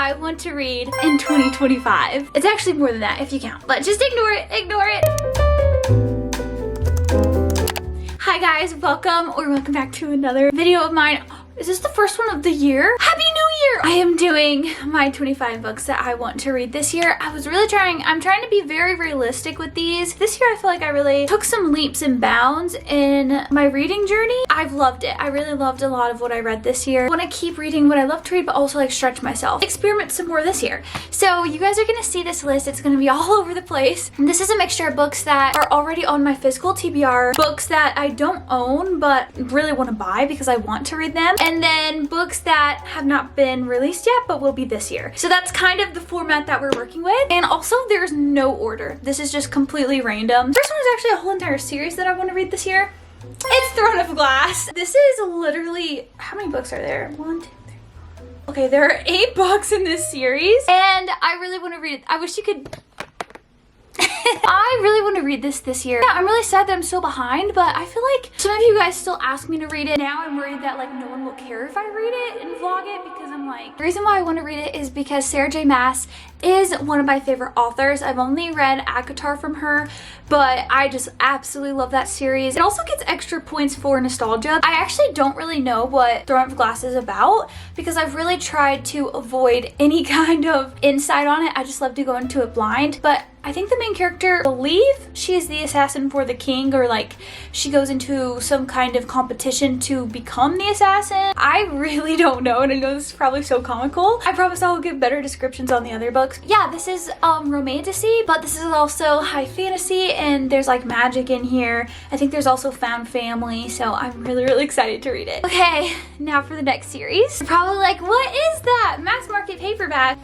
I want to read in 2025. It's actually more than that if you count, but just ignore it, ignore it. Hi guys, welcome back to another video of mine. Is this the first one of the year? Happy New Year! I am doing my 25 books that I want to read this year. I'm trying to be very realistic with these. This year I feel like I really took some leaps and bounds in my reading journey. I've loved it. I really loved a lot of what I read this year. I want to keep reading what I love to read, but also like stretch myself. Experiment some more this year. So you guys are going to see this list. It's going to be all over the place. And this is a mixture of books that are already on my physical TBR, books that I don't own but really want to buy because I want to read them, and then books that have not been released yet but will be this year. So that's kind of the format that we're working with. And also there's no order. This is just completely random. First one is actually a whole entire series that I want to read this year. It's Throne of Glass. This is literally, how many books are there? 1, 2, 3. Okay, there are 8 books in this series and I really want to read it. I wish you could I really want to read this year. Yeah, I'm really sad that I'm so behind, but I feel like some of you guys still ask me to read it. Now I'm worried that like no one will care if I read it and vlog it, because I'm like, the reason why I want to read it is because Sarah J Maas is one of my favorite authors. I've only read ACOTAR from her, but I just absolutely love that series. It also gets extra points for nostalgia. I actually don't really know what Throne of Glass is about because I've really tried to avoid any kind of insight on it. I just love to go into it blind, but I think the main character, I believe she is the assassin for the king, or like she goes into some kind of competition to become the assassin. I really don't know, and I know this is probably so comical. I promise I'll give better descriptions on the other books. Yeah, this is romantasy, but this is also high fantasy, and there's like magic in here. I think there's also found family, so I'm really excited to read it. Okay, now for the next series. You're probably like, what is that? Mass market paperback.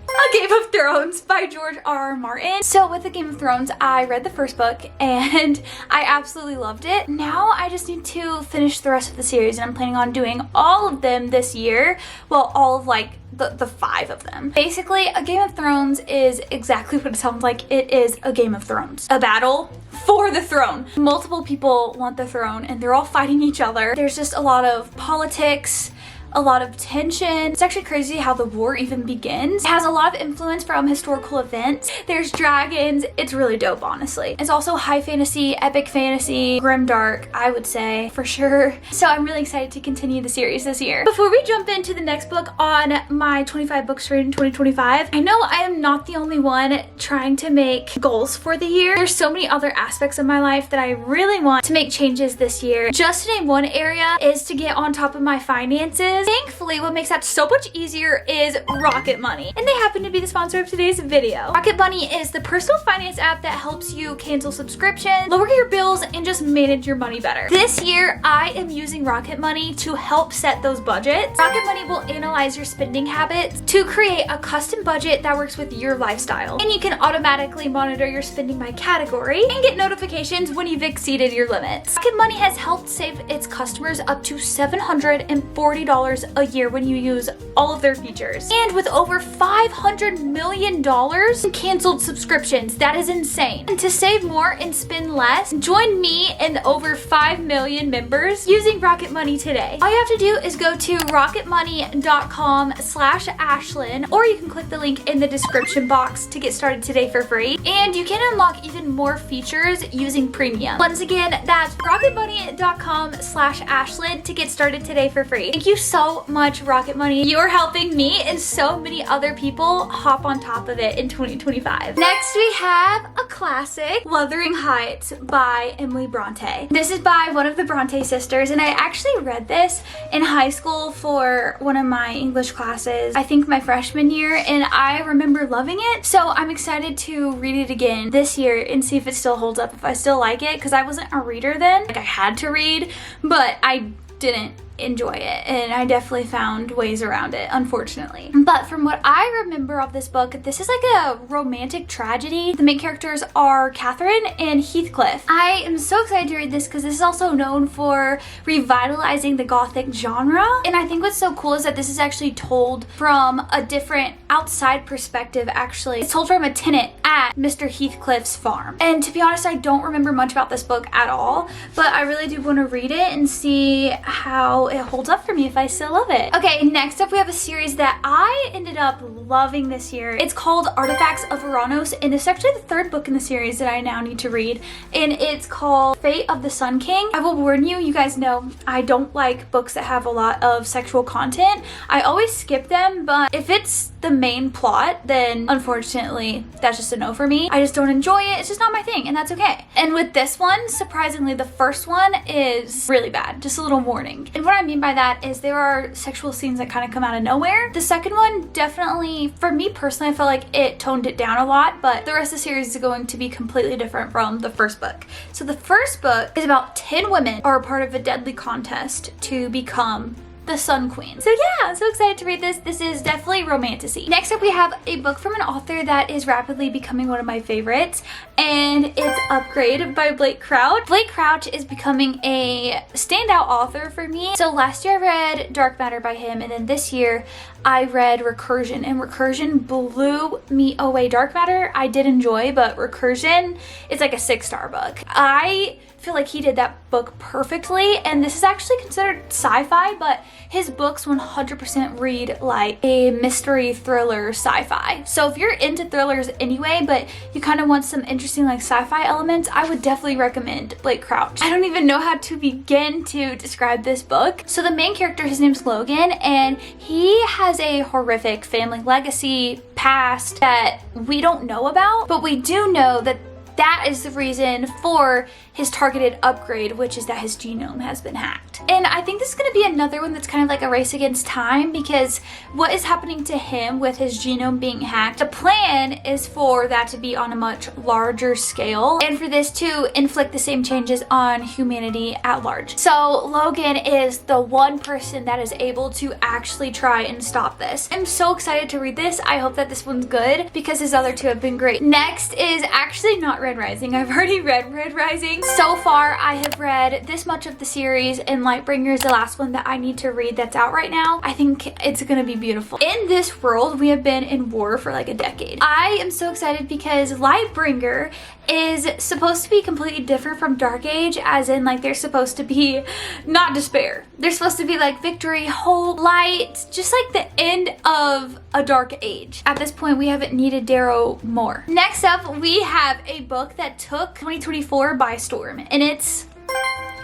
A Game of Thrones by George R.R. Martin. So with A Game of Thrones, I read the first book and I absolutely loved it. Now I just need to finish the rest of the series, and I'm planning on doing all of them this year. Well, all of like the 5 of them. Basically, A Game of Thrones is exactly what it sounds like. It is a Game of Thrones. A battle for the throne. Multiple people want the throne and they're all fighting each other. There's just a lot of politics, a lot of tension. It's actually crazy how the war even begins. It has a lot of influence from historical events. There's dragons. It's really dope, honestly. It's also high fantasy, epic fantasy, grimdark, I would say, for sure. So I'm really excited to continue the series this year. Before we jump into the next book on my 25 books to read in 2025, I know I am not the only one trying to make goals for the year. There's so many other aspects of my life that I really want to make changes this year. Just to name one area is to get on top of my finances. Thankfully, what makes that so much easier is Rocket Money, and they happen to be the sponsor of today's video. Rocket Money is the personal finance app that helps you cancel subscriptions, lower your bills, and just manage your money better. This year, I am using Rocket Money to help set those budgets. Rocket Money will analyze your spending habits to create a custom budget that works with your lifestyle, and you can automatically monitor your spending by category and get notifications when you've exceeded your limits. Rocket Money has helped save its customers up to $740 a year when you use all of their features. And with over $500 million in canceled subscriptions, that is insane. And to save more and spend less, join me and over 5 million members using Rocket Money today. All you have to do is go to rocketmoney.com/Ashlynn, or you can click the link in the description box to get started today for free. And you can unlock even more features using premium. Once again, that's rocketmoney.com/Ashlynn to get started today for free. Thank you so much, Rocket Money. You're helping me and so many other people hop on top of it in 2025. Next, we have a classic, Wuthering Heights by Emily Bronte. This is by one of the Bronte sisters, and I actually read this in high school for one of my English classes, I think my freshman year, and I remember loving it. So I'm excited to read it again this year and see if it still holds up, if I still like it, because I wasn't a reader then. Like, I had to read, but I didn't enjoy it, and I definitely found ways around it, unfortunately. But from what I remember of this book, this is like a romantic tragedy. The main characters are Catherine and Heathcliff. I am so excited to read this because this is also known for revitalizing the Gothic genre, and I think what's so cool is that this is actually told from a different outside perspective. Actually, it's told from a tenant at Mr. Heathcliff's farm. And to be honest, I don't remember much about this book at all, but I really do want to read it and see how it holds up for me, if I still love it. Okay, next up we have a series that I ended up loving this year. It's called Artifacts of Uranus, and it's actually the third book in the series that I now need to read, and it's called Fate of the Sun King. I will warn you, you guys know I don't like books that have a lot of sexual content. I always skip them, but if it's the main plot, then unfortunately that's just a no for me. I just don't enjoy it. It's just not my thing, and that's okay. And with this one, surprisingly, the first one is really bad. Just a little warning. And what I mean by that is there are sexual scenes that kind of come out of nowhere. The second one definitely, for me personally, I felt like it toned it down a lot, but the rest of the series is going to be completely different from the first book. So the first book is about 10 women are a part of a deadly contest to become the Sun Queen. So yeah, I'm so excited to read this. This is definitely romantasy. Next up, we have a book from an author that is rapidly becoming one of my favorites, and it's Upgrade by Blake Crouch. Blake Crouch is becoming a standout author for me. So last year I read Dark Matter by him, and then this year I read Recursion, and Recursion blew me away. Dark Matter I did enjoy, but Recursion is like a 6-star book. I feel like he did that book perfectly, and this is actually considered sci-fi, but his books 100% read like a mystery thriller sci-fi. So if you're into thrillers anyway, but you kind of want some interesting like sci-fi elements, I would definitely recommend Blake Crouch. I don't even know how to begin to describe this book. So the main character, his name's Logan, and he has a horrific family legacy past that we don't know about, but we do know that that is the reason for his targeted upgrade, which is that his genome has been hacked. And I think this is going to be another one that's kind of like a race against time, because what is happening to him with his genome being hacked, the plan is for that to be on a much larger scale and for this to inflict the same changes on humanity at large. So Logan is the one person that is able to actually try and stop this. I'm so excited to read this. I hope that this one's good because his other two have been great. Next is actually not Red Rising. I've already read Red Rising. So far, I have read this much of the series, and Lightbringer is the last one that I need to read that's out right now. I think it's gonna be beautiful. In this world, we have been in war for like a decade. I am so excited because Lightbringer is supposed to be completely different from Dark Age, as in like they're supposed to be not despair. They're supposed to be like victory, hope, light, just like the end of a dark age. At this point, we haven't needed Darrow more. Next up, we have a book that took 2024 by storm, and it's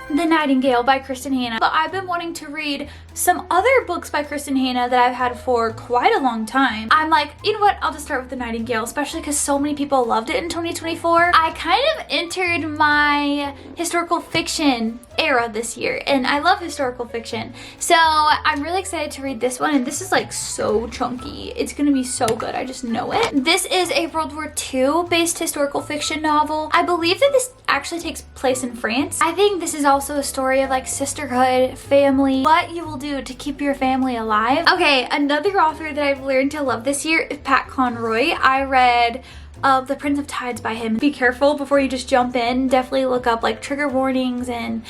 The Nightingale by Kristen Hanna. But I've been wanting to read some other books by Kristen Hanna that I've had for quite a long time. I'm like, you know what, I'll just start with The Nightingale, especially because so many people loved it in 2024. I kind of entered my historical fiction era this year, and I love historical fiction. So I'm really excited to read this one, and this is like so chunky. It's gonna be so good, I just know it. This is a World War II based historical fiction novel. I believe that this actually takes place in France. I think this is also a story of like sisterhood, family, what you will do to keep your family alive. Okay, another author that I've learned to love this year is Pat Conroy. I read The Prince of Tides by him. Be careful before you just jump in. Definitely look up like trigger warnings and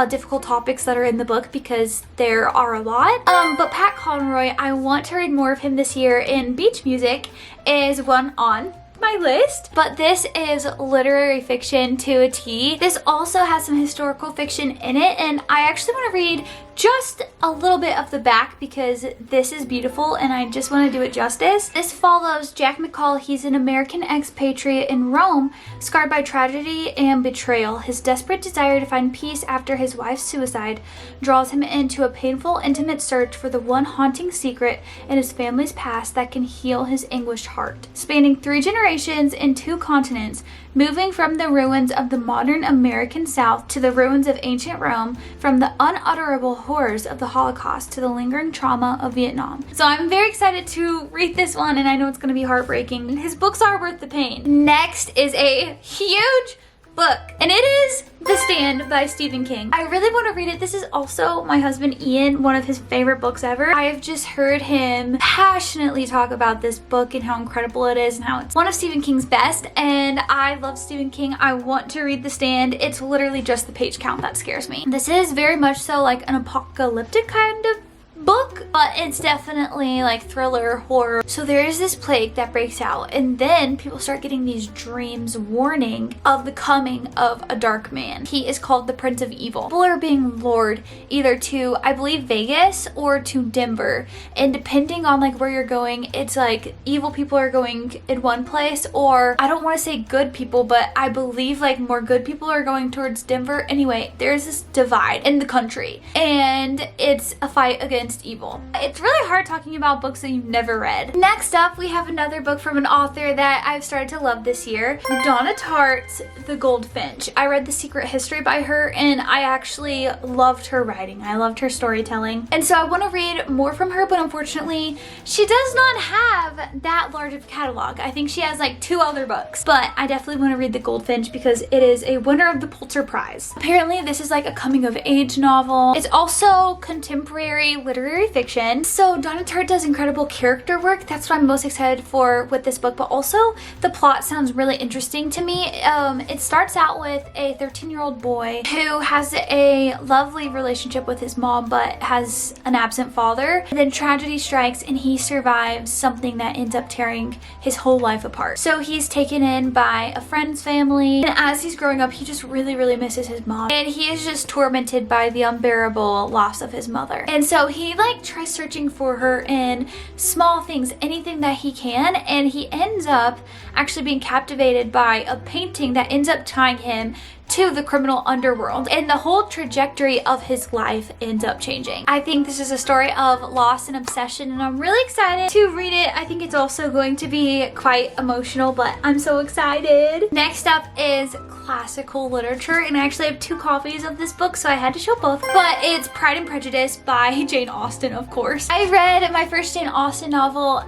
difficult topics that are in the book, because there are a lot. But Pat Conroy, I want to read more of him this year, and Beach Music is one on my list, but this is literary fiction to a T. This also has some historical fiction in it, and I actually want to read just a little bit of the back because this is beautiful and I just want to do it justice. This follows Jack McCall. He's an American expatriate in Rome, scarred by tragedy and betrayal. His desperate desire to find peace after his wife's suicide draws him into a painful, intimate search for the one haunting secret in his family's past that can heal his anguished heart. Spanning 3 generations and 2 continents, moving from the ruins of the modern American South to the ruins of ancient Rome, from the unutterable horrors of the Holocaust to the lingering trauma of Vietnam. So I'm very excited to read this one, and I know it's going to be heartbreaking. His books are worth the pain. Next is a huge book, and it is The Stand by Stephen King. I really want to read it. This is also my husband Ian, one of his favorite books ever. I have just heard him passionately talk about this book and how incredible it is and how it's one of Stephen King's best, and I love Stephen King. I want to read The Stand. It's literally just the page count that scares me. This is very much so like an apocalyptic kind of book, but it's definitely like thriller, horror. So there is this plague that breaks out, and then people start getting these dreams warning of the coming of a dark man. He is called the Prince of Evil. People are being lured either to, I believe, Vegas or to Denver, and depending on like where you're going, it's like evil people are going in one place, or I don't want to say good people, but I believe like more good people are going towards Denver. Anyway, there's this divide in the country, and it's a fight against evil. It's really hard talking about books that you've never read. Next up, we have another book from an author that I've started to love this year, Donna Tartt's The Goldfinch. I read The Secret History by her, and I actually loved her writing. I loved her storytelling, and so I want to read more from her, but unfortunately she does not have that large of a catalog. I think she has like 2 other books, but I definitely want to read The Goldfinch because it is a winner of the Pulitzer Prize. Apparently this is like a coming of age novel. It's also contemporary literary fiction. So Donna Tartt does incredible character work. That's what I'm most excited for with this book, but also the plot sounds really interesting to me. It starts out with a 13-year-old boy who has a lovely relationship with his mom but has an absent father, and then tragedy strikes and he survives something that ends up tearing his whole life apart. So he's taken in by a friend's family, and as he's growing up he just really misses his mom, and he is just tormented by the unbearable loss of his mother. And so he like tries searching for her in small things, anything that he can, and he ends up actually being captivated by a painting that ends up tying him to the criminal underworld, and the whole trajectory of his life ends up changing. I think this is a story of loss and obsession, and I'm really excited to read it. I think it's also going to be quite emotional, but I'm so excited. Next up is classical literature, and I actually have 2 copies of this book, so I had to show both, but it's Pride and Prejudice by Jane Austen, of course. I read my first Jane Austen novel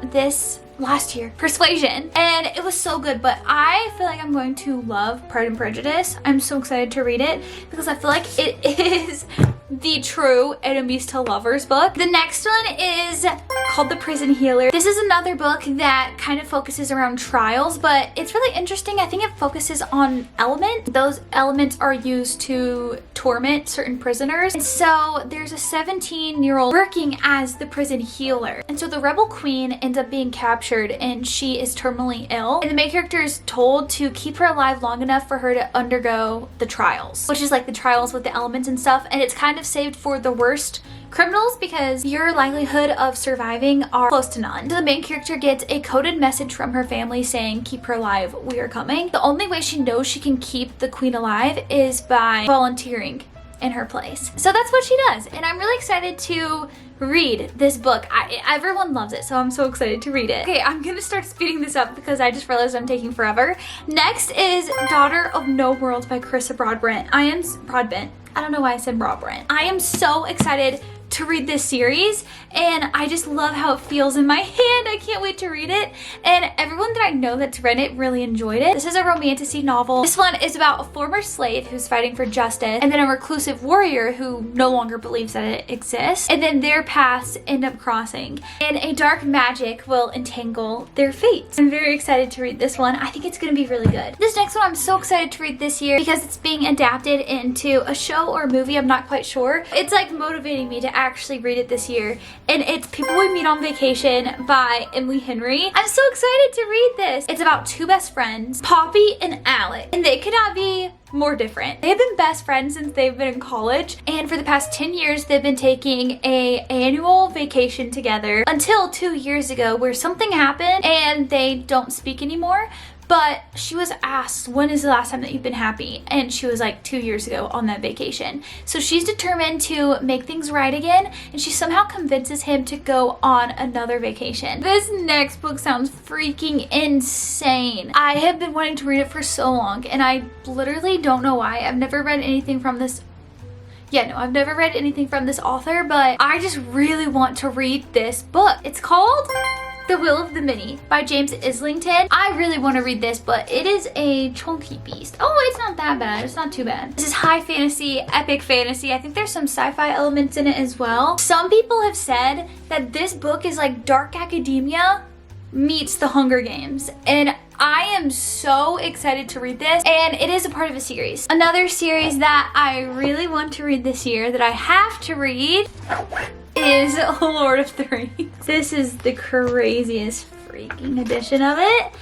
last year, Persuasion, and it was so good, but I feel like I'm going to love Pride and Prejudice. I'm so excited to read it because I feel like it is the true enemies to lovers book. The next one is called The Prison Healer. This is another book that kind of focuses around trials, but it's really interesting. I think it focuses on elements. Those elements are used to torment certain prisoners. And so there's a 17-year-old working as the prison healer. And so the rebel queen ends up being captured, and she is terminally ill. And the main character is told to keep her alive long enough for her to undergo the trials, which is like the trials with the elements and stuff. And it's kind of saved for the worst criminals because your likelihood of surviving are close to none. So the main character gets a coded message from her family saying, keep her alive, we are coming. The only way she knows she can keep the queen alive is by volunteering in her place. So that's what she does, and I'm really excited to read this book. Everyone loves it, so I'm so excited to read it. Okay, I'm gonna start speeding this up because I just realized I'm taking forever. Next is Daughter of No Worlds by Carissa Broadbent. Broadbent. I don't know why I said Broadbent. I am so excited to read this series, and I just love how it feels in my hand. I can't wait to read it, and everyone that I know that's read it really enjoyed it. This is a romantasy novel. This one is about a former slave who's fighting for justice, and then a reclusive warrior who no longer believes that it exists, and then their paths end up crossing, and a dark magic will entangle their fates. I'm very excited to read this one. I think it's gonna be really good. This next one I'm so excited to read this year because it's being adapted into a show or a movie. I'm not quite sure. It's like motivating me to actually read it this year, and it's People We Meet on Vacation by Emily Henry. I'm so excited to read this. It's about 2 best friends, Poppy and Alec, and they could not be more different. They have been best friends since they've been in college, and for the past 10 years they've been taking an annual vacation together until 2 years ago where something happened and they don't speak anymore. But she was asked, when is the last time that you've been happy? And she was like 2 years ago on that vacation. So she's determined to make things right again, and she somehow convinces him to go on another vacation. This next book sounds freaking insane. I have been wanting to read it for so long, and I literally don't know why. I've never read anything from this I've never read anything from this author, but I just really want to read this book. It's called The Will of the Many by James Islington. I really want to read this, but it is a chunky beast. Oh, it's not that bad. It's not too bad. This is high fantasy, epic fantasy. I think there's some sci-fi elements in it as well. Some people have said that this book is like dark academia meets the Hunger Games, and I am so excited to read this, and it is a part of a series. Another series that I really want to read this year that I have to read is Lord of the Rings. This is the craziest freaking edition of it.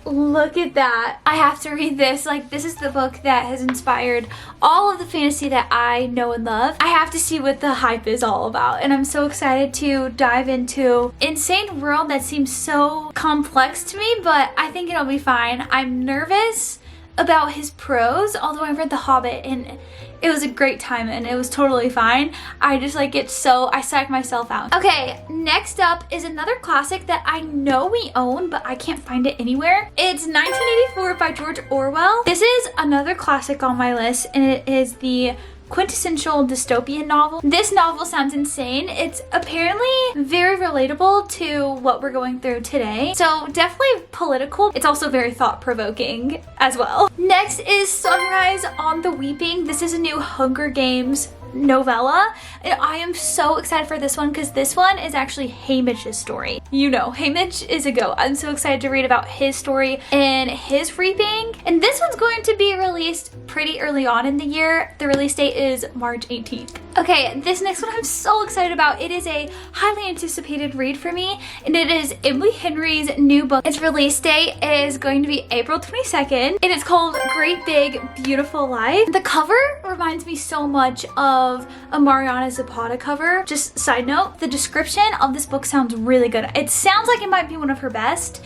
Look at that. I have to read this. Like, this is the book that has inspired all of the fantasy that I know and love. I have to see what the hype is all about, and I'm so excited to dive into insane world that seems so complex to me, but I think it'll be fine. I'm nervous about his prose, although I read The Hobbit and it was a great time and it was totally fine. I just like it, so I psych myself out. Okay, next up is another classic that I know we own, but I can't find it anywhere. It's 1984 by George Orwell. This is another classic on my list, and it is the quintessential dystopian novel. This novel sounds insane. It's apparently very relatable to what we're going through today. So definitely political. It's also very thought-provoking as well. Next is Sunrise on the Weeping. This is a new Hunger Games novella, and I am so excited for this one because this one is actually Hamish's story. You know, Hamish is a goat. I'm so excited to read about his story and his reaping. And this one's going to be released pretty early on in the year. The release date is March 18th. Okay, this next one I'm so excited about. It is a highly anticipated read for me, and it is Emily Henry's new book. Its release date is going to be April 22nd, and it's called Great Big Beautiful Life. The cover reminds me so much of a Mariana Zapata cover. Just side note, the description of this book sounds really good. It sounds like it might be one of her best.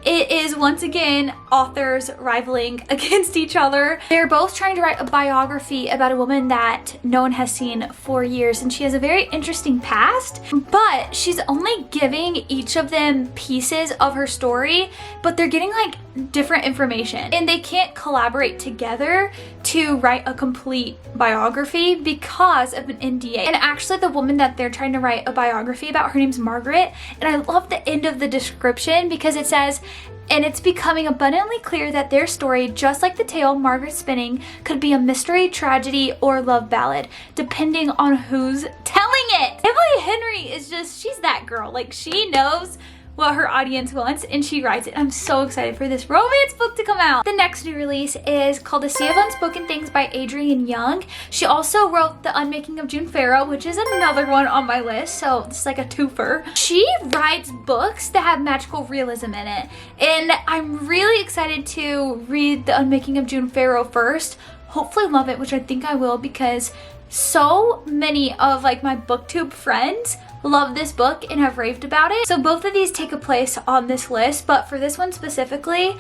It is once again authors rivaling against each other. They're both trying to write a biography about a woman that no one has seen for years, and she has a very interesting past, but she's only giving each of them pieces of her story, but they're getting like different information, and they can't collaborate together to write a complete biography because of an NDA. And actually the woman that they're trying to write a biography about, her name's Margaret, and I love the end of the description because it says, and it's becoming abundantly clear that their story, just like the tale Margaret's spinning, could be a mystery, tragedy, or love ballad, depending on who's telling it. Emily Henry is just, she's that girl. Like, she knows what her audience wants, and she writes it. I'm so excited for this romance book to come out. The next new release is called A Sea of Unspoken Things by Adrienne Young. She also wrote The Unmaking of June Farrow, which is another one on my list, so it's like a twofer. She writes books that have magical realism in it, and I'm really excited to read The Unmaking of June Farrow first. Hopefully love it, which I think I will, because so many of like my booktube friends love this book and have raved about it. So both of these take a place on this list, but for this one specifically,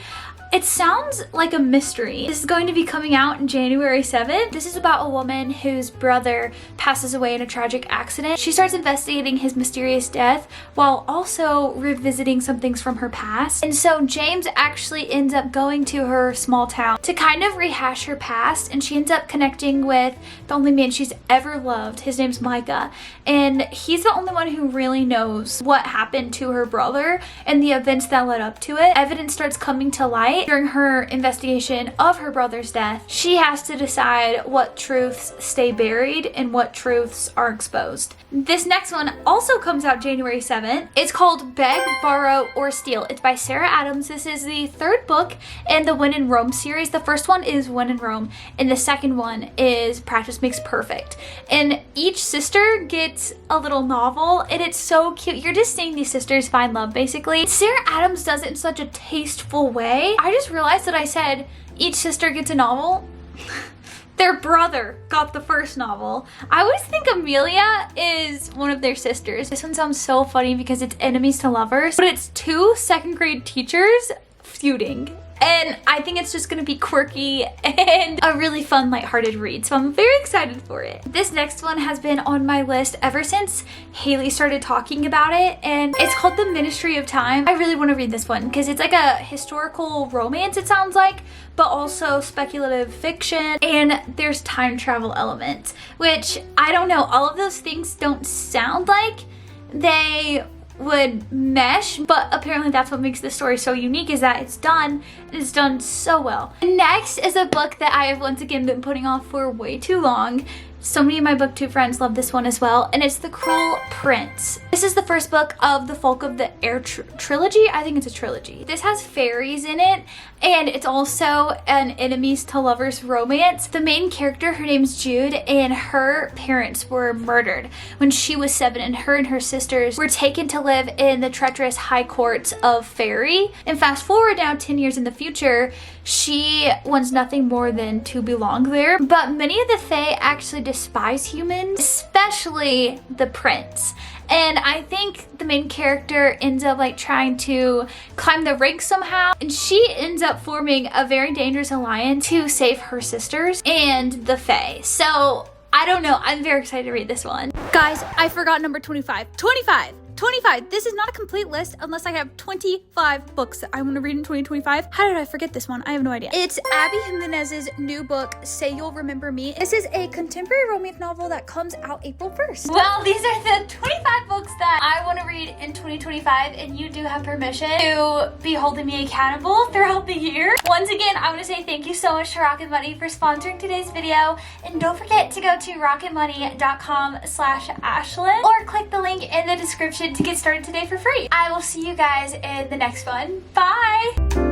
it sounds like a mystery. This is going to be coming out in January 7th. This is about a woman whose brother passes away in a tragic accident. She starts investigating his mysterious death while also revisiting some things from her past. And so James actually ends up going to her small town to kind of rehash her past, and she ends up connecting with the only man she's ever loved. His name's Micah, and he's the only one who really knows what happened to her brother and the events that led up to it. Evidence starts coming to light during her investigation of her brother's death. She has to decide what truths stay buried and what truths are exposed. This next one also comes out January 7th. It's called Beg, Borrow, or Steal. It's by Sarah Adams. This is the third book in the When in Rome series. The first one is When in Rome, and the second one is Practice Makes Perfect. And each sister gets a little novel, and it's so cute. You're just seeing these sisters find love, basically. Sarah Adams does it in such a tasteful way. I just realized that I said each sister gets a novel. Their brother got the first novel. I always think Amelia is one of their sisters. This one sounds so funny because it's enemies to lovers, but it's two second grade teachers feuding. And I think it's just gonna be quirky and a really fun, lighthearted read. So I'm very excited for it. This next one has been on my list ever since Haley started talking about it, and it's called The Ministry of Time. I really want to read this one because it's like a historical romance, it sounds like, but also speculative fiction, and there's time travel elements, which I don't know, all of those things don't sound like they would mesh, but apparently that's what makes this story so unique, is that it's done so well. Next is a book that I have once again been putting off for way too long. So many of my booktube friends love this one as well, and it's The Cruel Prince. This is the first book of the Folk of the Air trilogy. I think it's a trilogy. This has fairies in it, and it's also an enemies to lovers romance. The main character, her name's Jude, and her parents were murdered when she was 7, and her sisters were taken to live in the treacherous high courts of Fairy. And fast forward now 10 years in the future, she wants nothing more than to belong there. But many of the Fae actually despise humans, especially the prince. And I think the main character ends up like trying to climb the ranks somehow, and she ends up forming a very dangerous alliance to save her sisters and the Fae. So I don't know, I'm very excited to read this one. Guys, I forgot number 25. 25! This is not a complete list unless I have 25 books that I want to read in 2025. How did I forget this one? I have no idea. It's Abby Jimenez's new book, Say You'll Remember Me. This is a contemporary romance novel that comes out April 1st. Well, these are the 25 books that I want to read in 2025, and you do have permission to be holding me accountable throughout the year. Once again, I want to say thank you so much to Rocket Money for sponsoring today's video, and don't forget to go to rocketmoney.com/Ashlynn or click the link in the description to get started today for free. I will see you guys in the next one. Bye!